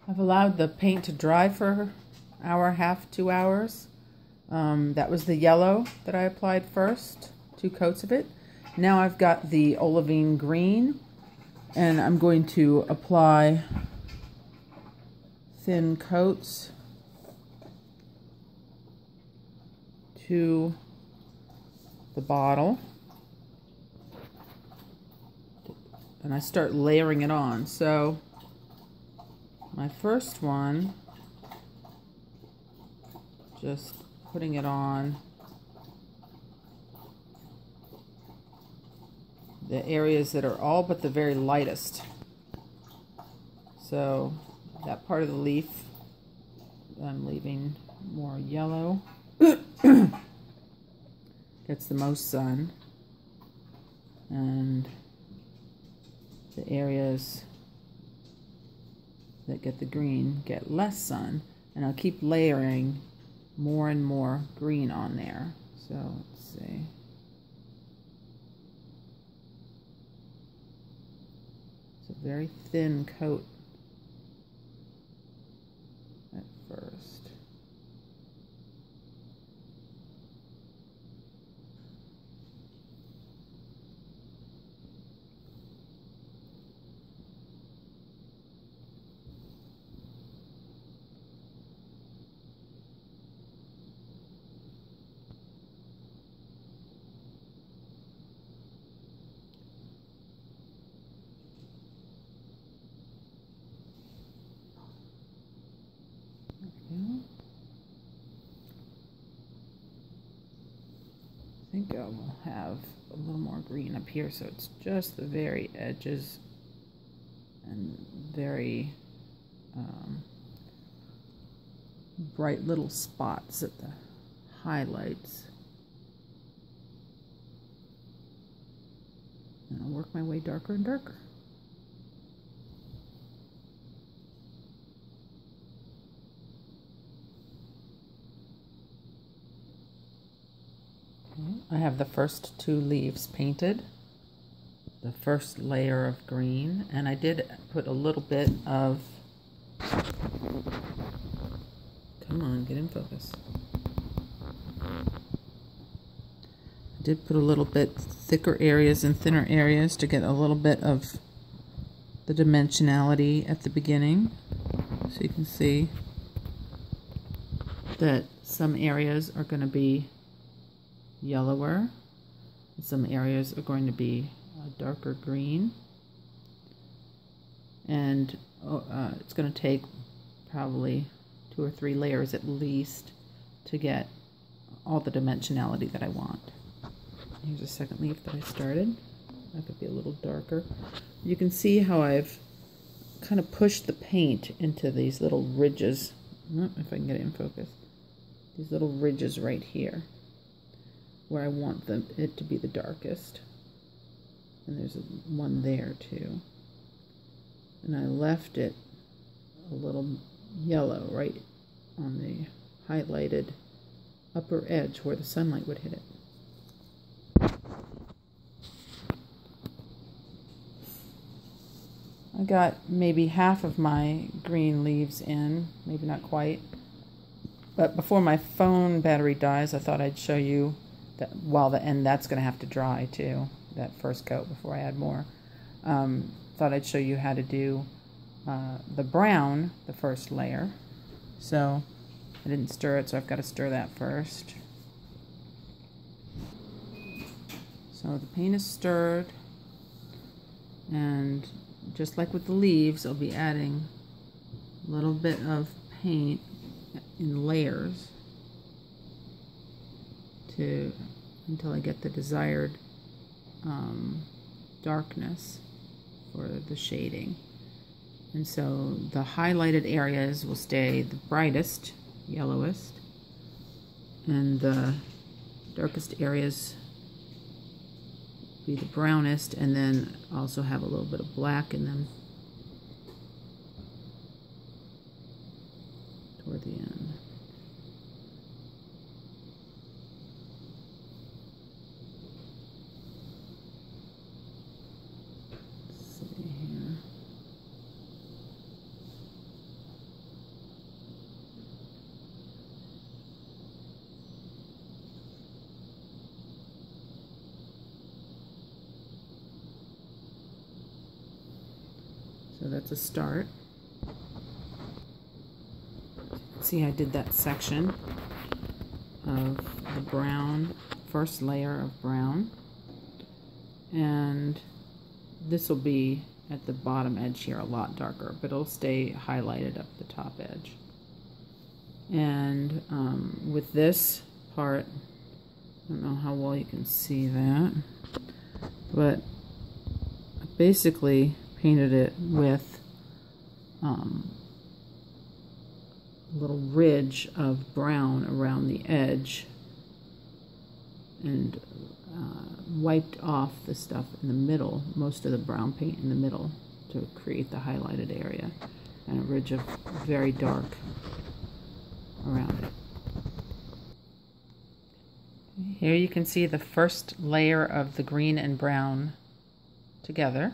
I've allowed the paint to dry for an hour and a half, 2 hours. That was the yellow that I applied first, 2 coats of it. Now I've got the olivine green, and I'm going to apply thin coats to the bottle. And I start layering it on. So my first one, just putting it on the areas that are all but the very lightest. So that part of the leaf, I'm leaving more yellow. Gets the most sun. And the areas that get the green get less sun. And I'll keep layering more and more green on there. So let's see. It's a very thin coat at first. I think I will have a little more green up here, so it's just the very edges and very bright little spots at the highlights. And I'll work my way darker and darker. I have the first 2 leaves painted, the first layer of green, and I did put a little bit of, come on, get in focus. I did put a little bit thicker areas and thinner areas to get a little bit of the dimensionality at the beginning. So you can see that some areas are going to be yellower, and some areas are going to be darker green, and it's going to take probably 2 or 3 layers at least to get all the dimensionality that I want. Here's a second leaf that I started. That could be a little darker. You can see how I've kind of pushed the paint into these little ridges. If I can get it in focus. These little ridges right here, where I want it to be the darkest. And there's one there too. And I left it a little yellow right on the highlighted upper edge where the sunlight would hit it. I got maybe half of my green leaves in, maybe not quite. But before my phone battery dies, I thought I'd show you that, and that's going to have to dry too, that first coat before I add more. Thought I'd show you how to do the brown, the first layer. So I didn't stir it, so I've got to stir that first. So the paint is stirred, and just like with the leaves, I'll be adding a little bit of paint in layers until I get the desired darkness for the shading. And so the highlighted areas will stay the brightest, yellowest, and the darkest areas be the brownest, and then also have a little bit of black in them toward the end. Let's see here. that's a start. See, I did that section of the brown, first layer of brown, and this will be at the bottom edge here a lot darker, but it'll stay highlighted up the top edge. And with this part, I don't know how well you can see that, but I basically painted it with a little ridge of brown around the edge, and wiped off the stuff in the middle, most of the brown paint in the middle, to create the highlighted area, and a ridge of very dark around it. Here you can see the first layer of the green and brown together.